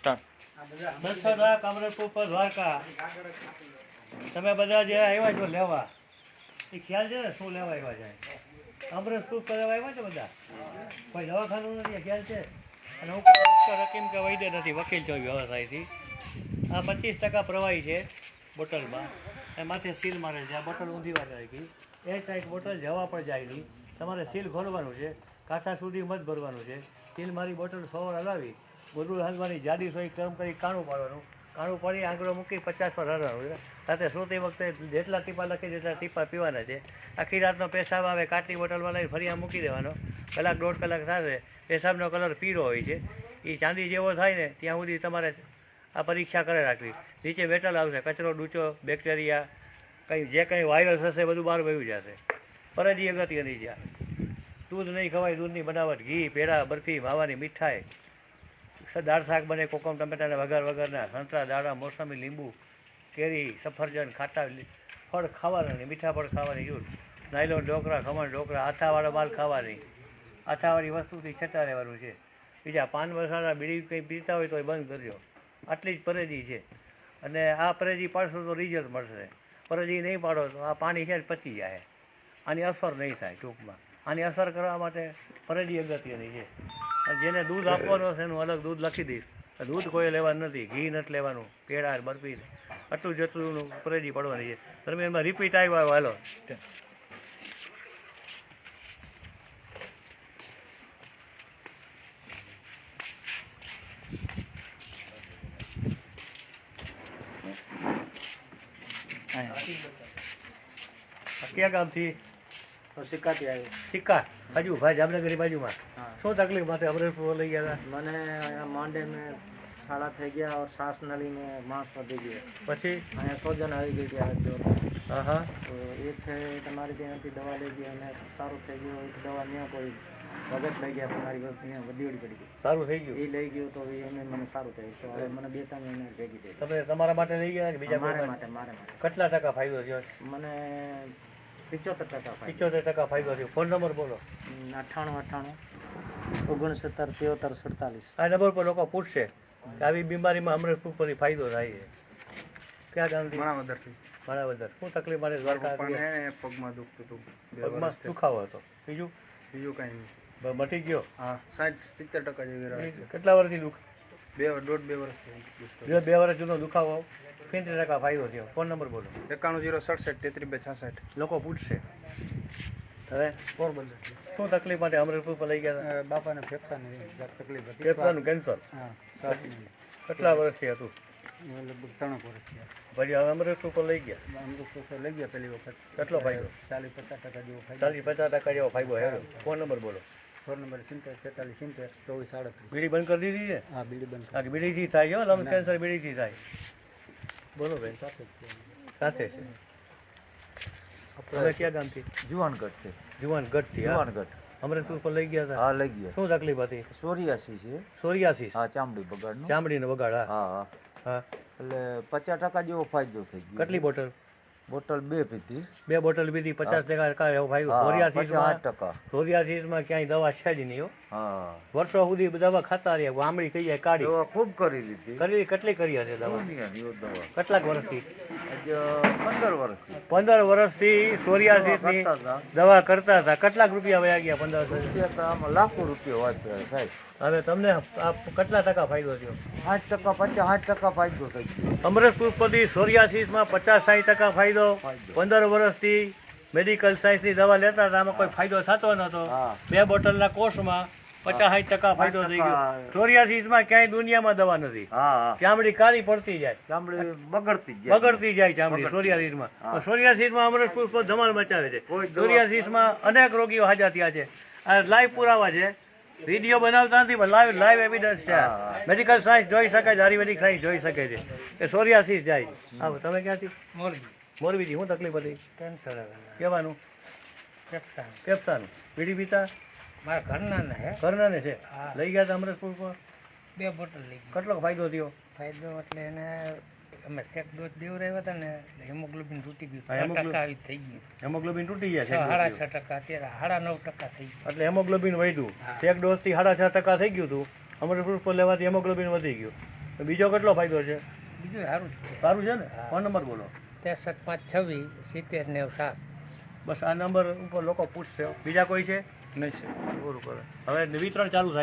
Start. Dussehra Kamrej ઉપર દ્વારકા તમે બધા જે આવ્યા છો લેવા એ ખ્યાલ છે ને શું લેવા આવ્યા છે? કામરેજ ઉપર લેવા આવ્યા છો બધા? કોઈ દવાખાનું નથી ખ્યાલ છે? અને હું રકીમ કે વૈદ્ય નથી, વકીલ છો વ્યવસાયથી. આ 25% પ્રવાહી છે બોટલમાં, એ માથે સીલ મારે છે. આ બોટલ ઊંધી વાર રાખી એ ટાઈટ બોટલ જવા પણ જાય નહીં. તમારે સીલ ખોલવાનું છે, કાંઠા સુધી મત ભરવાનું છે. સીલ મારી બોટલ સવાર હલાવી ગોદડું હાંધવાની જાડી સોઈ ગરમ કરી કાણું પાડવાનું. કાણું પાડી આંગળો મૂકી 50 પર હરવાનું છે. સાથે સૂતી વખતે જેટલા ટીપા લખી જેટલા ટીપા પીવાના છે. આખી રાતનો પેશાબ આવે કાચની બોટલમાં લઈને ફરી મૂકી દેવાનો. કલાક 1.5 કલાક થશે પેશાબનો કલર પીળો હોય છે. એ ચાંદી જેવો થાય ને ત્યાં સુધી તમારે આ પરીક્ષા કરે રાખવી. નીચે મેટલ આવશે, કચરો ડૂચો બેક્ટેરિયા કંઈ જે કંઈ વાયરસ હશે બધું બહાર વયું જશે. ફરજી અગત્ય નહીં જ્યાં દૂધ નહીં ખવાય, દૂધની બનાવટ, ઘી, પેડા, બરફી, માવાની મીઠાઈ, દાળ શાક બને કોકમ ટમેટાના વઘાર વગરના, સંતરા, દાડા, મોસંબી, લીંબુ, કેરી, સફરજન, ખાટા ફળ ખાવાના નહીં, મીઠા ફળ ખાવાની જરૂર. નાયલોન ઢોકળા, ખમણ ઢોકળા, આથાવાળો માલ ખાવાની. આથાવાળી વસ્તુથી છતાં રહેવાનું છે. બીજા પાન મસાલા બીડી કંઈ પીતા હોય તો એ બંધ કરજો. આટલી જ પરેજી છે. અને આ પરેજી પાડશો તો રિઝલ્ટ મળશે. પરેજી નહીં પાડો તો આ પાણી છે પચી જાય. આની અસર નહીં થાય. ટૂંકમાં આની અસર કરવા માટે પરેજી અગત્યની છે. જેને દૂધ આપવાનું હશે એનું અલગ દૂધ લખી દઈશ. દૂધ કોઈ લેવાનું નથી, ઘી નથી લેવાનું, પેડા બરફી આટલું જેટલું પરેજી પડવાની છે. તમે એમાં રિપીટ આવ્યો હાલો. ક્યાં ગામથી? સિક્કાથી આવ્યો. સિક્કા બાજુ ભાઈ જામનગરની બાજુમાં. શું તકલીફ માટે અમરેશપુર લઈ ગયા હતા? મને અહીંયા માંડે મેં છાળા થઈ ગયા और सांस नली में मांस वधी गयो. પછી અહીંયા સોજન આવી ગઈ ત્યાં જોર. હા હા તો એ તમારી ત્યાંથી દવા લઈ ગઈ અને સારું થઈ ગયું. એક દવા ત્યાં કોઈ વગત લઈ ગયા તમારી ત્યાં વધીવડી પડી ગઈ. સારું થઈ ગયું? એ લઈ ગયો તો એને મને સારું થયું. તો હવે મને 2-3 મહિના ભેગી થઈ. તમે તમારા માટે લઈ ગયા બીજા મારા માટે કેટલા ટકા ફાયદો થયો? મને 75% 75% ફાયદો થયો. ફોન નંબર બોલો. 98 69 73 47. આ નંબર પર લોકો પૂછશે કે આવી બીમારીમાં અમરેશપુર પરથી ફાયદો થાય છે. ક્યાં ગામથી? માણાવદરથી. માણાવદર. શું તકલીફ માટે દ્વારકા? પગમાં દુખતું હતું. પગમાં દુખાવો હતો. બીજું કાંઈ નહીં. મટી ગયો? હા 60-70% જેવી રહે છે. કેટલા વર્ષથી દુખ? 2.5 વર્ષથી. 2 વર્ષ જૂનો દુખાવો, 75% ફાયદો થયો. ફોન નંબર બોલો. 91 067 33 66. લોકો પૂછશે. હવે પોરબંદર. શું તકલીફ માટે અમરેશપુર પર લઈ ગયા હતા? બાપાને ફેફસાની તકલીફ હતી. ફેફસાનું કેન્સર. હા કેટલા વર્ષથી હતું? લગભગ 3 વર્ષ થયા. પછી હવે અમરેશપુર પર લઈ ગયા. અમૃતસર લઈ ગયા પહેલી વખત. કેટલો ફાયદો? 40-50% જેવો ફાયદો. 40-50% જેવો ફાયદો હેરો. ફોન નંબર બોલો. Phone number 70 46 70 24 38. બીડી બંધ કરી દીધી છે? હા બીડી બંધ. હા બીડીથી થાય હો, લંગ કેન્સર બીડીથી થાય. બોલો બેન. સાથે છે. તમે ક્યાં ગામથી? જુવાનગઢ. જુવાનગઢથી. જુવાનગઢ. અમરેશપુર પર લઈ ગયા હતા? હા લઈ ગયા. શું તકલીફ હતી? સોરિયાસી છે. સોરિયાસિસ? હા ચામડી બગાડનું. ચામડીનો બગાડ. હા હા. હા એટલે 50% જેવો ફાયદો થઈ ગયો. કેટલી બોટલ? બોટલ 2 પીધી. 2 બોટલ પીધી, 50% એવો ફાયદો. હા, સોરિયાસિસમાં ક્યાંય દવા છે જ નહીં હો. હા વર્ષો સુધી દવા ખાતા રહ્યા. આમળી કઈ જાય કાઢી. દવા ખૂબ કરી લીધી. કેટલી કરી હશે દવા? દુનિયાની દવા. કેટલાક વર્ષથી? આજે 15 વર્ષથી. 15 વર્ષથી સોરિયાસિસની દવા કરતા હતા. કેટલાક રૂપિયા વયા ગયા 15 વર્ષ? રૂપિયા તો આમાં લાખો રૂપિયા વાંચ્યા સાહેબ. હવે તમને કેટલા ટકા ફાયદો થયો? 60% 50-60% ફાયદો થઈ ગયો. અમરેશપુર પરથી સોરિયાસિસમાં 50-60% ફાયદો. 15 વર્ષથી મેડિકલ સાયન્સની દવા લેતા હતા, આમાં કોઈ ફાયદો થતો નહોતો. 2 બોટલના કોર્સમાં 50-60% ફાયદો થઈ ગયો. સોરિયાસિસમાં ક્યાંય દુનિયામાં દવા નથી. હા ચામડી કાળી પડતી જાય, ચામડી બગડતી જાય ચામડી સોરિયાસિસમાં. સોરિયાસિસમાં અમરેશપુર પર ધમાલ મચાવે છે. સોરિયાસિસમાં અનેક રોગીઓ હાજર થયા છે. આ લાઈવ પુરાવા છે. વિડીયો બનાવતા નથી પણ લાઈવ એવિડન્સ છે. મેડિકલ સાયન્સ જોઈ શકે છે, આયુર્વેદિક સાયન્સ જોઈ શકે છે કે સોરિયાસિસ જાય. હા તમે ક્યાંથી? મોરબીથી. શું તકલીફ હતી? કેન્સર. કહેવાનું ફેફસાનું. બીડી પીતા? મારા ઘરનાને છે. લઈ ગયા હતા અમરેશપુર પર? 2 બોટલ લઈ ગયા. કેટલો ફાયદો થયો? ફાયદો એટલે એને અમે સેક ડોઝ દેવરાવ્યા હતા ને હિમોગ્લોબિન તૂટી ગયું. 3% થઈ ગયું. હેમોગ્લોબિન તૂટી ગયા છે? 6.5% અત્યારે 9.5% થઈ ગયું. એટલે હેમોગ્લોબિન વધ્યું. એક ડોઝથી 6.5% થઈ ગયું હતું. અમરેશપુર પર લેવાથી હેમોગ્લોબિન વધી ગયું. તો બીજો કેટલો ફાયદો છે? બીજું સારું જ છે. સારું છે ને? ફોન નંબર બોલો. 63 5 26 70 97. બસ આ નંબર ઉપર લોકો પૂછશે. બીજા કોઈ છે? નહીં છે બરોબર. હવે વિતરણ ચાલુ થાય.